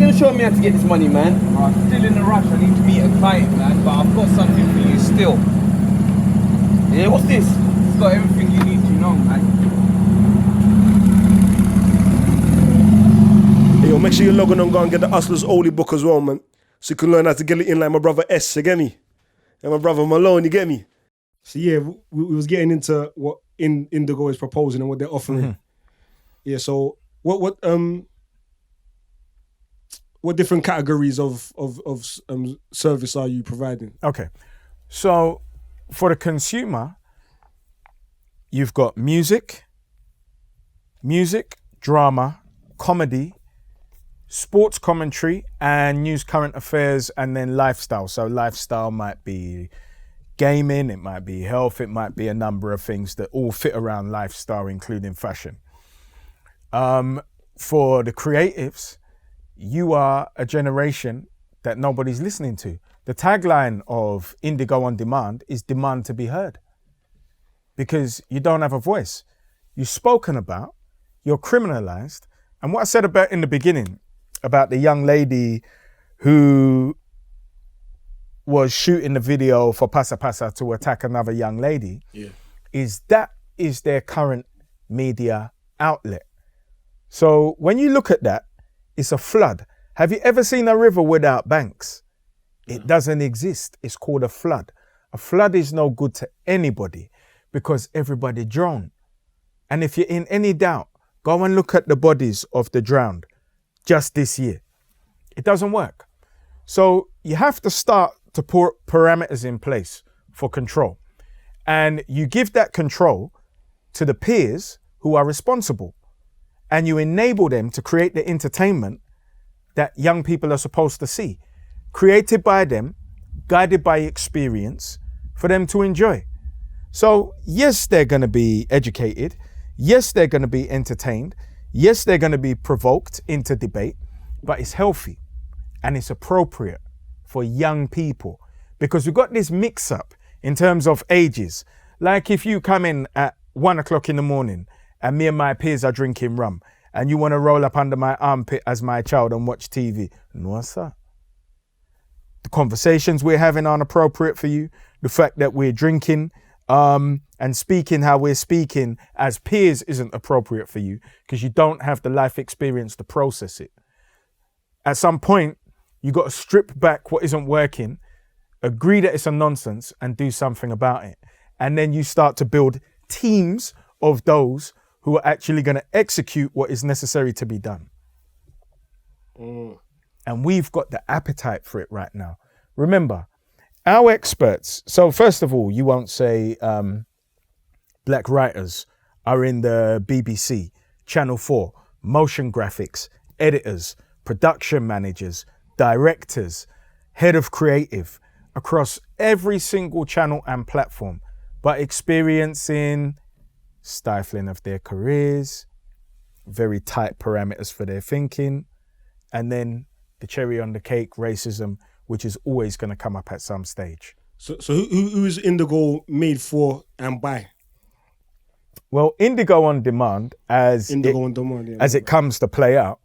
gonna show me how to get this money, man? I'm still in a rush. I need to meet a client, man. But I've got something for you still. Yeah, what's this? It's got everything you need to know, man. Hey, yo, make sure you're logging on, go and get the Hustlers Only book as well, man. So you can learn how to get it in like my brother S, you get me? And my brother Malone, you get me? So yeah, we was getting into what Indigo is proposing and what they're offering. Mm-hmm. Yeah, so what different categories of service are you providing? Okay, so for the consumer, you've got music, drama, comedy, sports commentary, and news, current affairs, and then lifestyle. So lifestyle might be gaming, it might be health, it might be a number of things that all fit around lifestyle, including fashion. For the creatives, you are a generation that nobody's listening to. The tagline of Indigo On Demand is demand to be heard, because you don't have a voice. You're spoken about, you're criminalized. And what I said about in the beginning, about the young lady who was shooting the video for Pasa Pasa to attack another young lady, is their current media outlet. So when you look at that, it's a flood. Have you ever seen a river without banks? It doesn't exist. It's called a flood. A flood is no good to anybody because everybody drowned. And if you're in any doubt, go and look at the bodies of the drowned just this year. It doesn't work. So you have to start to put parameters in place for control. And you give that control to the peers who are responsible. And you enable them to create the entertainment that young people are supposed to see. Created by them, guided by experience, for them to enjoy. So yes, they're gonna be educated. Yes, they're gonna be entertained. Yes, they're gonna be provoked into debate, but it's healthy and it's appropriate for young people, because we've got this mix up in terms of ages. Like if you come in at 1 o'clock in the morning and me and my peers are drinking rum and you want to roll up under my armpit as my child and watch TV, no sir. The conversations we're having aren't appropriate for you. The fact that we're drinking and speaking how we're speaking as peers isn't appropriate for you, because you don't have the life experience to process it. At some point, you got to strip back what isn't working, agree that it's a nonsense, and do something about it. And then you start to build teams of those who are actually going to execute what is necessary to be done. And we've got the appetite for it right now. Remember, our experts, so first of all, you won't say black writers are in the BBC, Channel 4, motion graphics, editors, production managers, directors, head of creative, across every single channel and platform, but experiencing stifling of their careers, very tight parameters for their thinking, and then the cherry on the cake, racism, which is always going to come up at some stage. So who is Indigo made for and by? Well, Indigo On Demand, as it comes to play out,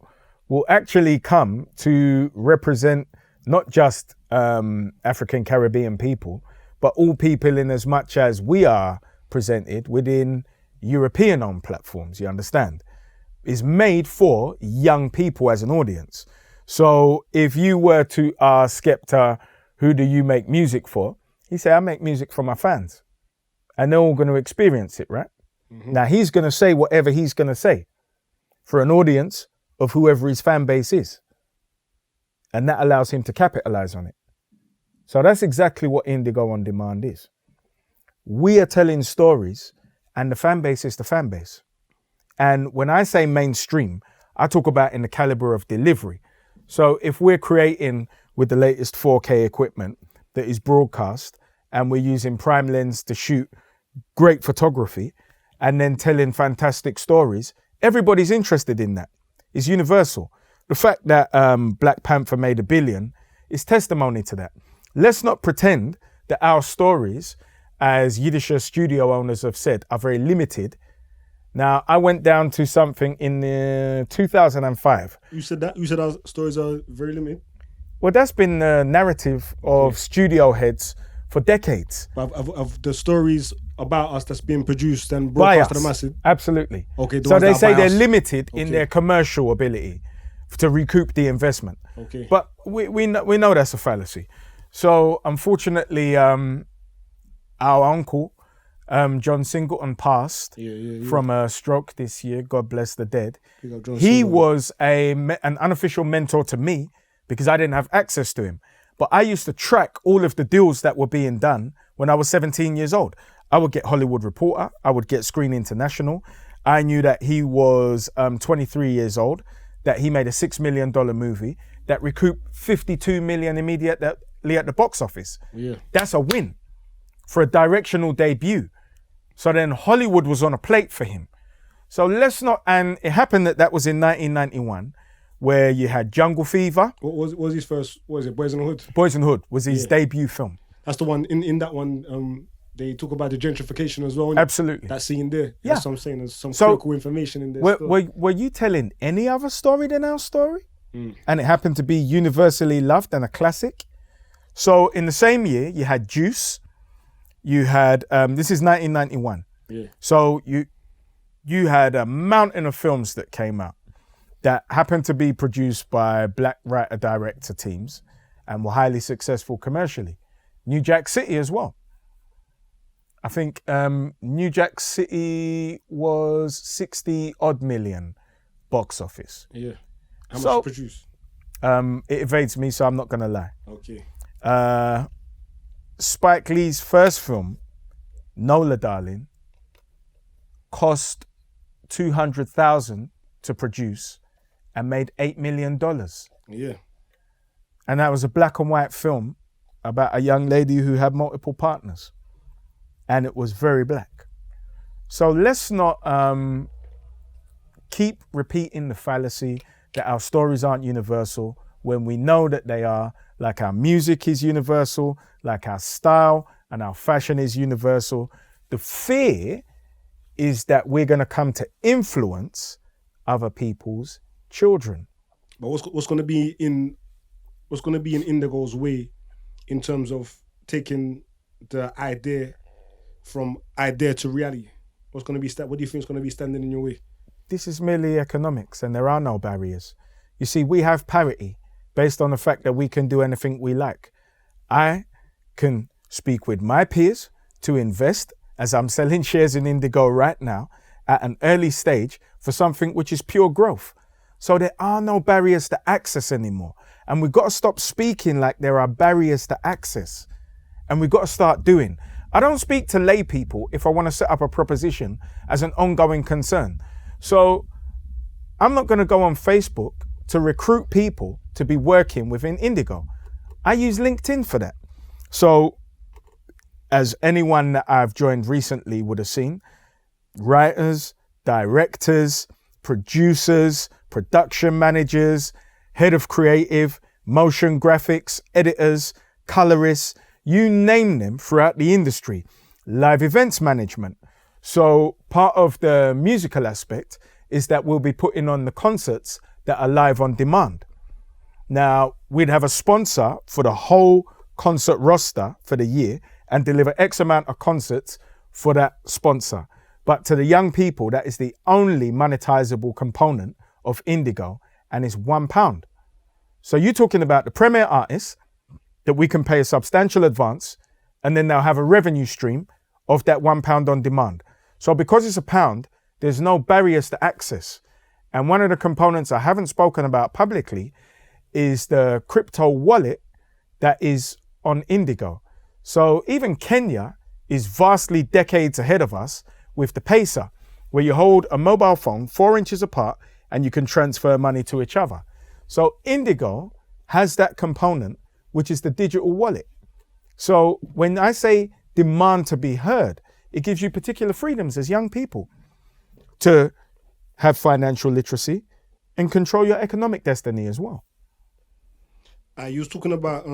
will actually come to represent not just African Caribbean people, but all people in as much as we are presented within European-owned platforms, you understand? Is made for young people as an audience. So if you were to ask Skepta, who do you make music for? He said, I make music for my fans. And they're all going to experience it, right? Mm-hmm. Now he's going to say whatever he's going to say for an audience of whoever his fan base is. And that allows him to capitalize on it. So that's exactly what Indigo On Demand is. We are telling stories and the fan base is the fan base. And when I say mainstream, I talk about in the caliber of delivery. So if we're creating with the latest 4K equipment that is broadcast and we're using prime lens to shoot great photography and then telling fantastic stories, everybody's interested in that. It's universal. The fact that Black Panther made $1 billion is testimony to that. Let's not pretend that our stories, as Yiddish studio owners have said, are very limited Now, I went down to something in 2005. You said our stories are very limited. Well, that's been the narrative of studio heads for decades. But of the stories about us that's being produced and By broadcast to us. the masses. Absolutely. Okay, the So ones they that are say by they're us. limited in Okay. their commercial ability to recoup the investment. Okay. But we know that's a fallacy. So unfortunately, our uncle, John Singleton, passed from a stroke this year. God bless the dead. Big up John He Singleton. was an unofficial mentor to me because I didn't have access to him. But I used to track all of the deals that were being done when I was 17 years old. I would get Hollywood Reporter. I would get Screen International. I knew that he was 23 years old, that he made a $6 million movie that recouped $52 million immediately at the box office. Yeah. That's a win for a directional debut. So then Hollywood was on a plate for him. So let's not, and it happened that was in 1991, where you had Jungle Fever. What was his first? What was it? Boys in the Hood. Boys in the Hood was his debut film. That's the one. In that one, they talk about the gentrification as well. innit? Absolutely. That scene there. Yeah. That's what I'm saying. There's some So, critical information in there. still. Were you telling any other story than our story? And it happened to be universally loved and a classic. So in the same year, you had Juice. You had, this is 1991. Yeah. So you had a mountain of films that came out that happened to be produced by black writer-director teams and were highly successful commercially. New Jack City as well. I think New Jack City was 60 odd million box office. Yeah. How So- much produced? It evades me, so I'm not gonna lie. Okay. Spike Lee's first film, Nola Darling, cost $200,000 to produce and made $8 million. Yeah. And that was a black and white film about a young lady who had multiple partners. And it was very black. So let's not keep repeating the fallacy that our stories aren't universal when we know that they are, like our music is universal, like our style and our fashion is universal. The fear is that we're going to come to influence other people's children. But what's going to be in Indigo's way in terms of taking the idea from idea to reality? What do you think is going to be standing in your way? This is merely economics and there are no barriers. You see, we have parity based on the fact that we can do anything we like. I can speak with my peers to invest, as I'm selling shares in Indigo right now, at an early stage for something which is pure growth. So there are no barriers to access anymore. And we've got to stop speaking like there are barriers to access. And we've got to start doing. I don't speak to lay people if I want to set up a proposition as an ongoing concern. So I'm not going to go on Facebook to recruit people to be working within Indigo. I use LinkedIn for that. So as anyone that I've joined recently would have seen, writers, directors, producers, production managers, head of creative, motion graphics, editors, colorists, you name them throughout the industry, live events management. So part of the musical aspect is that we'll be putting on the concerts that are live on demand. Now, we'd have a sponsor for the whole concert roster for the year and deliver X amount of concerts for that sponsor. But to the young people, that is the only monetizable component of Indigo, and it's £1. So you're talking about the premier artists that we can pay a substantial advance, and then they'll have a revenue stream of that £1 on demand. So because it's £1, there's no barriers to access. And one of the components I haven't spoken about publicly is the crypto wallet that is on Indigo. So even Kenya is vastly decades ahead of us with the Pesa, where you hold a mobile phone 4 inches apart and you can transfer money to each other. So Indigo has that component, which is the digital wallet. So when I say demand to be heard, it gives you particular freedoms as young people to have financial literacy and control your economic destiny as well. You was talking about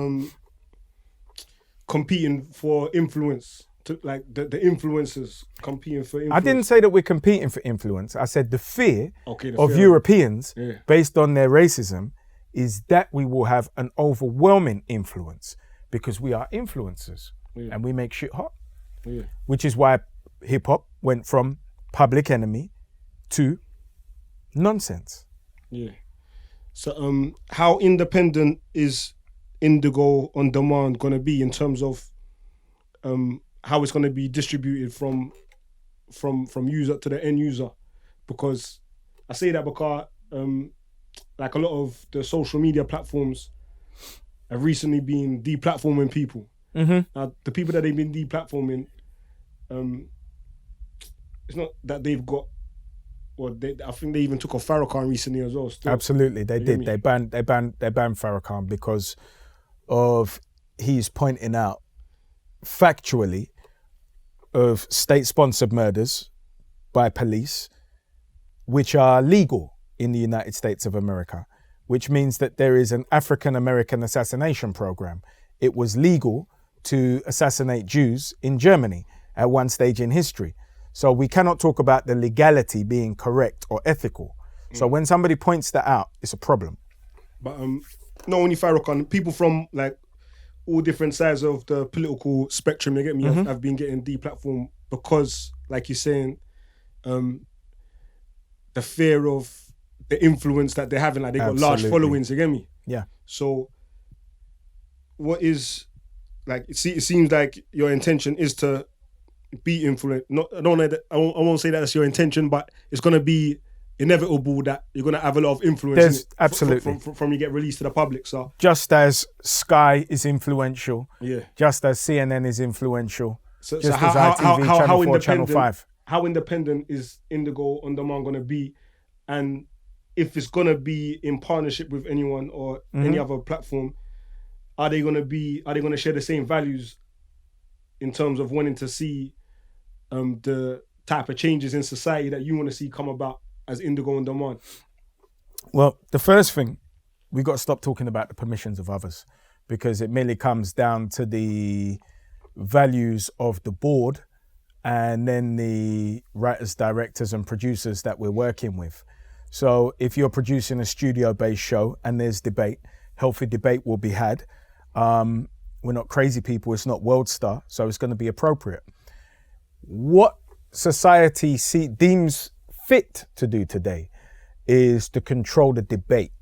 competing for influence like the influencers competing for influence? I didn't say that we're competing for influence. I said the fear the of fear. Europeans, Yeah. based on their racism, is that we will have an overwhelming influence because we are influencers and we make shit hot. Yeah. Which is why hip hop went from Public Enemy to nonsense. Yeah. So how independent is Indigo On Demand gonna be in terms of how it's gonna be distributed from user to the end user? Because I say that because like a lot of the social media platforms have recently been deplatforming people. Mm-hmm. Now the people that they've been deplatforming, it's not that they've got. Well, I think they even took off Farrakhan recently as well. Still. Absolutely, they did. They banned Farrakhan because of he's pointing out factually of state-sponsored murders by police, which are legal in the United States of America, which means that there is an African-American assassination program. It was legal to assassinate Jews in Germany at one stage in history. So we cannot talk about the legality being correct or ethical. So when somebody points that out, it's a problem. But not only Farrakhan, people from like all different sides of the political spectrum, you get me, have been getting deplatformed because, like you're saying, the fear of the influence that they're having, like they got large followings, you get me? Yeah. So what is, like, it seems like your intention is to be influenced. I won't say that that's your intention, but it's going to be inevitable that you're going to have a lot of influence from you get released to the public. So just as Sky is influential, yeah, just as CNN is influential, so just how, as ITV, how Channel 4, Channel independent, 5. how independent is Indigo On Demand going to be, and if it's going to be in partnership with anyone or any other platform, are they going to share the same values in terms of wanting to see the type of changes in society that you want to see come about as Indigo On Demand? Well, the first thing, we got to stop talking about the permissions of others, because it merely comes down to the values of the board and then the writers, directors and producers that we're working with. So if you're producing a studio-based show and there's debate, healthy debate will be had. We're not crazy people, it's not World Star, so it's going to be appropriate. What society deems fit to do today is to control the debate.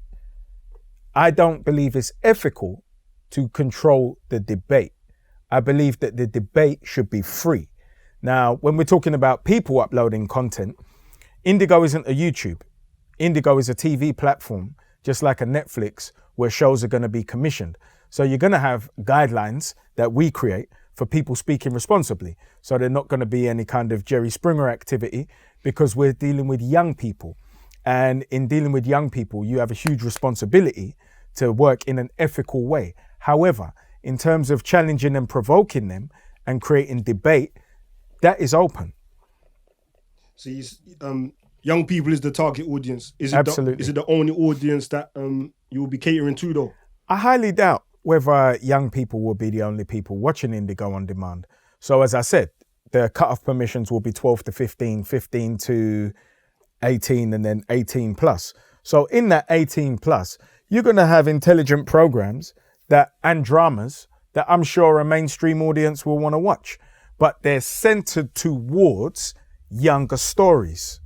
I don't believe it's ethical to control the debate. I believe that the debate should be free. Now, when we're talking about people uploading content, Indigo isn't a YouTube. Indigo is a TV platform, just like a Netflix, where shows are going to be commissioned. So you're going to have guidelines that we create for people speaking responsibly. So they're not going to be any kind of Jerry Springer activity, because we're dealing with young people. And in dealing with young people, you have a huge responsibility to work in an ethical way. However, in terms of challenging and provoking them and creating debate, that is open. So young people is the target audience. Absolutely. Is it the only audience that you will be catering to though? I highly doubt whether young people will be the only people watching Indigo On Demand. So as I said, the cut-off permissions will be 12 to 15, 15 to 18, and then 18 plus. So in that 18 plus, you're going to have intelligent programs and dramas that I'm sure a mainstream audience will want to watch, but they're centered towards younger stories.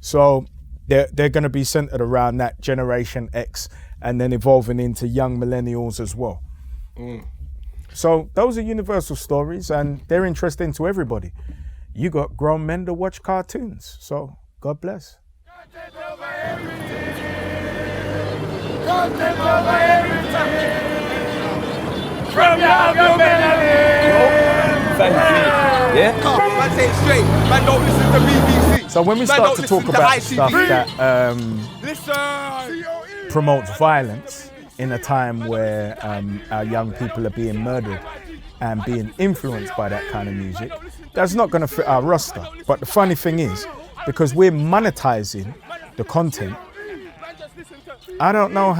So they're going to be centered around that Generation X and then evolving into young millennials as well. So those are universal stories and they're interesting to everybody. You got grown men to watch cartoons, so God bless. Content over everything. Content over everything. From your melody. Yeah? Come on, man, say it straight. Man, don't listen to BBC. So when we start to talk about stuff that Listen. promotes violence in a time where our young people are being murdered and being influenced by that kind of music, that's not going to fit our roster. But the funny thing is, because we're monetizing the content, I don't know how